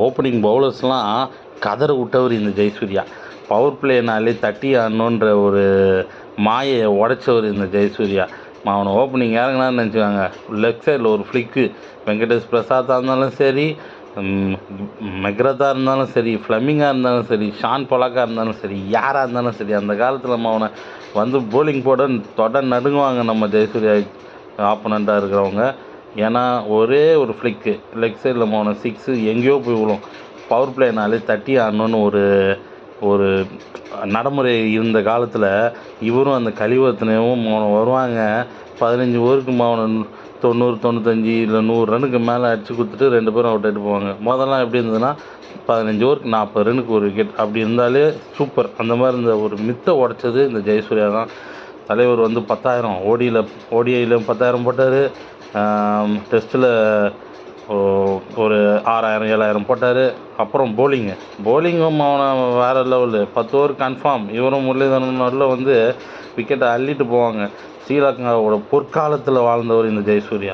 Opening பவுலர்ஸ்லாம் கதற விட்டவர் இந்த ஜெயசூர்யா. பவர் பிளேனாலே தட்டி ஆடணுன்ற ஒரு மாயையை உடைச்சவர் இந்த ஜெயசூர்யா. அவனை ஓப்பனிங் இறங்கினான்னு நினச்சிக்காங்க, லெஃப்ட் சைடில் ஒரு ஃப்ளிக்கு. வெங்கடேஷ் பிரசாத்தாக இருந்தாலும் சரி, மெக்ரதா இருந்தாலும் சரி, ஃப்ளமிங்காக இருந்தாலும் சரி, ஷான் பொலாக்காக இருந்தாலும் சரி, யாராக இருந்தாலும் சரி, அந்த காலத்தில் நம்ம அவனை வந்து போலிங் போட நடுங்குவாங்க நம்ம ஜெயசூர்யா ஆப்போனண்ட்டாக இருக்கிறவங்க. ஏன்னா ஒரே ஒரு ஃப்ளிக்கு லெக் சைடில் அவனை சிக்ஸு எங்கேயோ போய் விழும். பவர் பிளேனாலே தட்டி ஆடணுன்னு ஒரு நடைமுறை இருந்த காலத்தில் இவரும் அந்த கலிவர்த்தனையும் வருவாங்க. 15 ஓவருக்கு அவனை 90, 95 இல்லை 100 ரன்னுக்கு மேலே அடித்து கொடுத்துட்டு 2 பேரும் அவுட் ஆகிட்டு போவாங்க. முதல்லாம் எப்படி இருந்ததுன்னா 15 ஓவருக்கு 40 ரன்னுக்கு ஒரு விக்கெட் அப்படி இருந்தாலே சூப்பர். அந்த மாதிரி இருந்த ஒரு மித்தை உடைச்சது இந்த ஜெயசூர்யா தான். தலைவர் வந்து 10,000 ஓடிஐயில் 10,000 போட்டார். டெஸ்ட்டில் ஒரு 6,000 7,000 போட்டார். அப்புறம் போலிங்கும் அவனை வேறு லெவலு. 10 over confirm. இவரும் முரளிதரன் நடுவில் வந்து விக்கெட்டை அள்ளிட்டு போவாங்க. ஸ்ரீலங்காவோட பொற்காலத்தில் வாழ்ந்தவர் இந்த ஜெயசூர்யா.